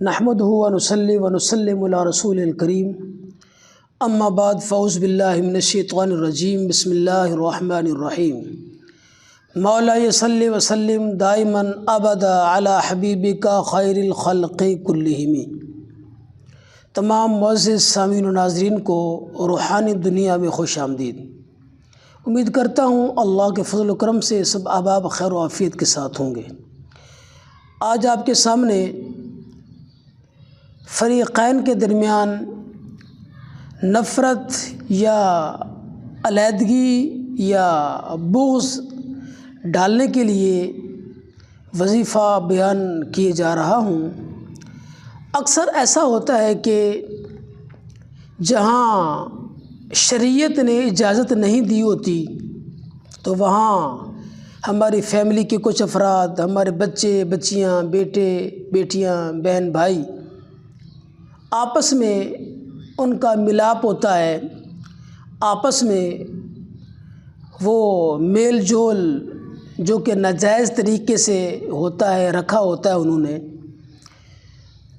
نحمدہ ونصلی ونسلم علی رسول الکریم اما بعد فاعوذ باللہ من الشیطان الرجیم بسم اللہ الرحمن الرحیم مولا صلی وسلم دائما ابدا علی حبیبک خیر الخلق کلہم۔ تمام معزز سامعین و ناظرین کو روحانی دنیا میں خوش آمدید۔ امید کرتا ہوں اللہ کے فضل و کرم سے سب احباب خیر و عافیت کے ساتھ ہوں گے۔ آج آپ کے سامنے فریقین کے درمیان نفرت یا علیحدگی یا بغض ڈالنے کے لیے وظیفہ بیان کیے جا رہا ہوں۔ اکثر ایسا ہوتا ہے کہ جہاں شریعت نے اجازت نہیں دی ہوتی تو وہاں ہماری فیملی کے کچھ افراد، ہمارے بچے بچیاں، بیٹے بیٹیاں، بہن بھائی، آپس میں ان کا ملاپ ہوتا ہے، آپس میں وہ میل جول جو کہ ناجائز طریقے سے ہوتا ہے رکھا ہوتا ہے انہوں نے،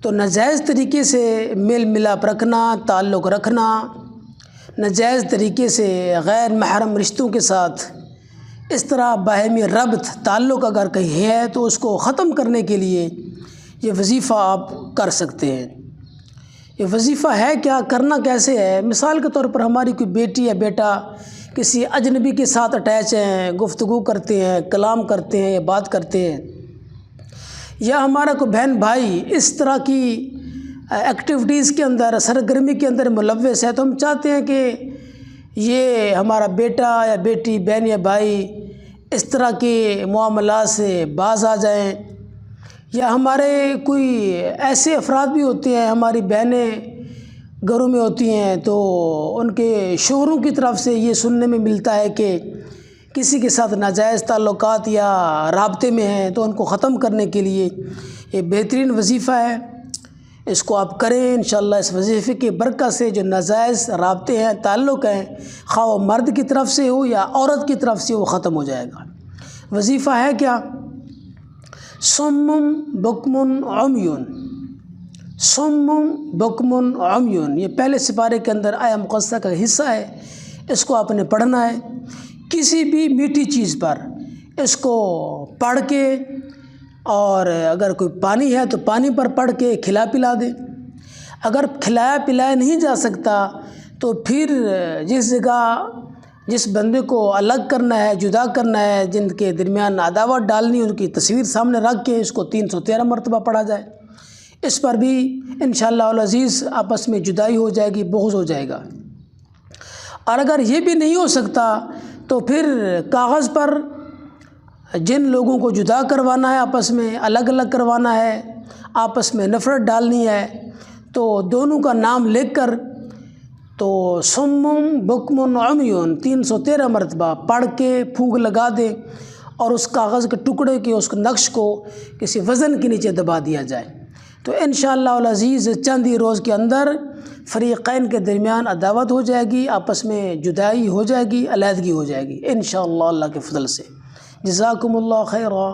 تو ناجائز طریقے سے میل ملاپ رکھنا، تعلق رکھنا، ناجائز طریقے سے غیر محرم رشتوں کے ساتھ اس طرح باہمی ربط تعلق اگر کہیں ہے تو اس کو ختم کرنے کے لیے یہ وظیفہ آپ کر سکتے ہیں۔ یہ وظیفہ ہے کیا، کرنا کیسے ہے؟ مثال کے طور پر ہماری کوئی بیٹی یا بیٹا کسی اجنبی کے ساتھ اٹیچ ہیں، گفتگو کرتے ہیں، کلام کرتے ہیں یا بات کرتے ہیں، یا ہمارا کوئی بہن بھائی اس طرح کی ایکٹیویٹیز کے اندر، سرگرمی کے اندر ملوث ہے، تو ہم چاہتے ہیں کہ یہ ہمارا بیٹا یا بیٹی، بہن یا بھائی اس طرح کے معاملات سے باز آ جائیں۔ یا ہمارے کوئی ایسے افراد بھی ہوتے ہیں، ہماری بہنیں گھروں میں ہوتی ہیں تو ان کے شوہروں کی طرف سے یہ سننے میں ملتا ہے کہ کسی کے ساتھ ناجائز تعلقات یا رابطے میں ہیں، تو ان کو ختم کرنے کے لیے یہ بہترین وظیفہ ہے، اس کو آپ کریں انشاءاللہ۔ اس وظیفے کی برکت سے جو ناجائز رابطے ہیں، تعلق ہیں، خواہ وہ مرد کی طرف سے ہو یا عورت کی طرف سے، وہ ختم ہو جائے گا۔ وظیفہ ہے کیا؟ صم بکم عمی، صم بکم عمی، یہ پہلے سپارے کے اندر آیہ مقدسہ کا حصہ ہے، اس کو آپ نے پڑھنا ہے۔ کسی بھی میٹھی چیز پر اس کو پڑھ کے، اور اگر کوئی پانی ہے تو پانی پر پڑھ کے کھلا پلا دیں۔ اگر کھلایا پلایا نہیں جا سکتا تو پھر جس جگہ جس بندے کو الگ کرنا ہے، جدا کرنا ہے، جن کے درمیان عداوت ڈالنی، ان کی تصویر سامنے رکھ کے اس کو 313 مرتبہ پڑھا جائے۔ اس پر بھی انشاءاللہ العزیز آپس میں جدائی ہو جائے گی، بغض ہو جائے گا۔ اور اگر یہ بھی نہیں ہو سکتا تو پھر کاغذ پر جن لوگوں کو جدا کروانا ہے، آپس میں الگ الگ کروانا ہے، آپس میں نفرت ڈالنی ہے، تو دونوں کا نام لکھ کر تو صم بکم عمی 313 مرتبہ پڑھ کے پھونک لگا دیں، اور اس کاغذ کے ٹکڑے کے اس نقش کو کسی وزن کے نیچے دبا دیا جائے، تو انشاءاللہ العزیز چند ہی روز کے اندر فریقین کے درمیان عداوت ہو جائے گی، آپس میں جدائی ہو جائے گی، علیحدگی ہو جائے گی انشاءاللہ اللہ کے فضل سے۔ جزاکم اللہ خیرا۔